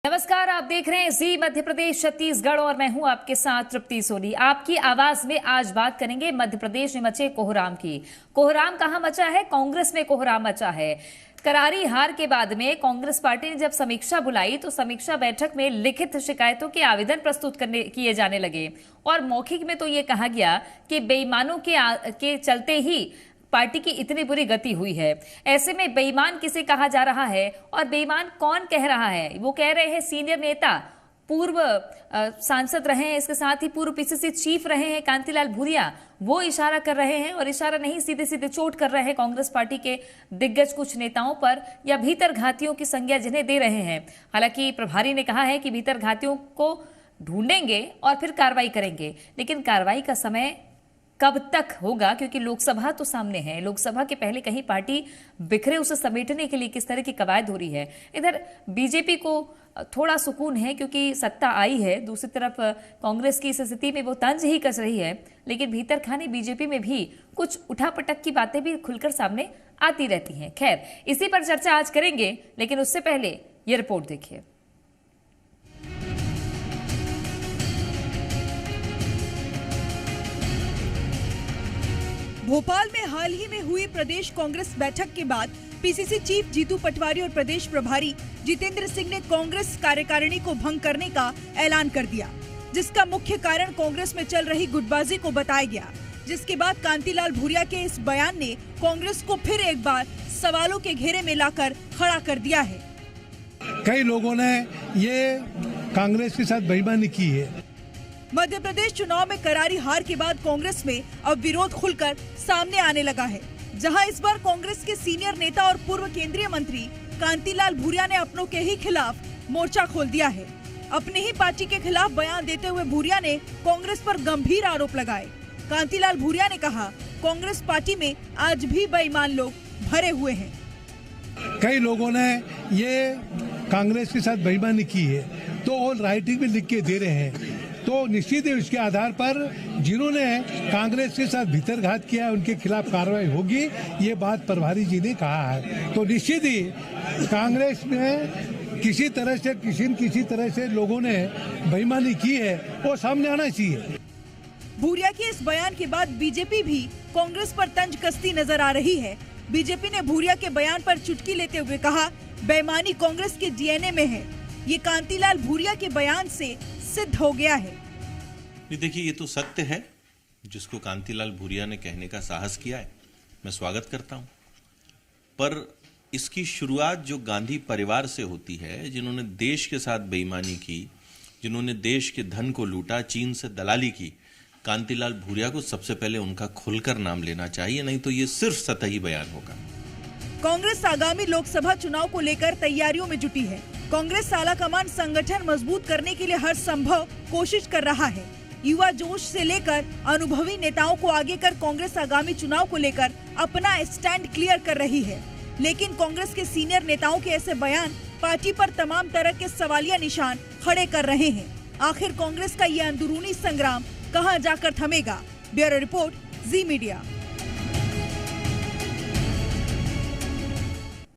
नमस्कार, आप देख रहे हैं जी मध्य प्रदेश छत्तीसगढ़ और मैं हूं आपके साथ तृप्ति सोनी। आपकी आवाज में आज बात करेंगे मध्य प्रदेश में मचे कोहराम की। कोहराम कहां मचा है? कांग्रेस में कोहराम मचा है। करारी हार के बाद में कांग्रेस पार्टी ने जब समीक्षा बुलाई तो समीक्षा बैठक में लिखित शिकायतों के आवेदन प्रस्तुत किए जाने लगे और मौखिक में तो ये कहा गया कि बेईमानों के चलते ही पार्टी की इतनी बुरी गति हुई है। ऐसे में बेईमान किसे कहा जा रहा है और बेईमान कौन कह रहा है? वो कह रहे हैं सीनियर नेता, पूर्व सांसद रहे हैं, इसके साथ ही पूर्व पीसीसी चीफ रहे हैं कांतिलाल भूरिया। वो इशारा कर रहे हैं और इशारा नहीं, सीधे सीधे चोट कर रहे हैं कांग्रेस पार्टी के दिग्गज कुछ नेताओं पर या भीतर घातियों की संज्ञा जिन्हें दे रहे हैं। हालांकि प्रभारी ने कहा है कि भीतर घातियों को ढूंढेंगे और फिर कार्रवाई करेंगे, लेकिन कार्रवाई का समय कब तक होगा? क्योंकि लोकसभा तो सामने है। लोकसभा के पहले कहीं पार्टी बिखरे उसे समेटने के लिए किस तरह की कवायद हो रही है। इधर बीजेपी को थोड़ा सुकून है क्योंकि सत्ता आई है, दूसरी तरफ कांग्रेस की इस स्थिति में वो तंज ही कस रही है, लेकिन भीतर खाने बीजेपी में भी कुछ उठापटक की बातें भी खुलकर सामने आती रहती हैं। खैर, इसी पर चर्चा आज करेंगे, लेकिन उससे पहले ये रिपोर्ट देखिए। भोपाल में हाल ही में हुई प्रदेश कांग्रेस बैठक के बाद पीसीसी चीफ जीतू पटवारी और प्रदेश प्रभारी जितेंद्र सिंह ने कांग्रेस कार्यकारिणी को भंग करने का ऐलान कर दिया, जिसका मुख्य कारण कांग्रेस में चल रही गुटबाजी को बताया गया। जिसके बाद कांतिलाल भूरिया के इस बयान ने कांग्रेस को फिर एक बार सवालों के घेरे में लाकर खड़ा कर दिया है। कई लोगों ने ये कांग्रेस के साथ बेईमानी की है। मध्य प्रदेश चुनाव में करारी हार के बाद कांग्रेस में अब विरोध खुलकर सामने आने लगा है, जहां इस बार कांग्रेस के सीनियर नेता और पूर्व केंद्रीय मंत्री कांतिलाल भूरिया ने अपनों के ही खिलाफ मोर्चा खोल दिया है। अपनी ही पार्टी के खिलाफ बयान देते हुए भूरिया ने कांग्रेस पर गंभीर आरोप लगाए। कांतिलाल भूरिया ने कहा, कांग्रेस पार्टी में आज भी बेईमान लोग भरे हुए हैं। कई लोगों ने ये कांग्रेस के साथ बेईमानी की है, तो वो राइटिंग में लिख के दे रहे हैं, तो निश्चित ही उसके आधार पर जिन्होंने कांग्रेस के साथ भीतरघात किया उनके खिलाफ कार्रवाई होगी, ये बात प्रभारी जी ने कहा है। तो निश्चित ही कांग्रेस में किसी तरह से लोगों ने बेईमानी की है, वो सामने आना चाहिए। भूरिया के इस बयान के बाद बीजेपी भी कांग्रेस पर तंज कसती नजर आ रही है। बीजेपी ने भूरिया के बयान पर चुटकी लेते हुए कहा, बेईमानी कांग्रेस के डीएनए में है। ये कांतिलाल भूरिया के बयान से सिद्ध हो गया है। देखिए, ये तो सत्य है जिसको कांतिलाल भूरिया ने कहने का साहस किया है, मैं स्वागत करता हूं। पर इसकी शुरुआत जो गांधी परिवार से होती है, जिन्होंने देश के साथ बेईमानी की, जिन्होंने देश के धन को लूटा, चीन से दलाली की, कांतिलाल भूरिया को सबसे पहले उनका खुलकर नाम लेना चाहिए, नहीं तो ये सिर्फ सतही बयान होगा। कांग्रेस आगामी लोकसभा चुनाव को लेकर तैयारियों में जुटी है। कांग्रेस आलाकमान संगठन मजबूत करने के लिए हर संभव कोशिश कर रहा है। युवा जोश से लेकर अनुभवी नेताओं को आगे कर कांग्रेस आगामी चुनाव को लेकर अपना स्टैंड क्लियर कर रही है, लेकिन कांग्रेस के सीनियर नेताओं के ऐसे बयान पार्टी पर तमाम तरह के सवालिया निशान खड़े कर रहे हैं। आखिर कांग्रेस का ये अंदरूनी संग्राम कहां जाकर थमेगा? ब्यूरो रिपोर्ट, जी मीडिया।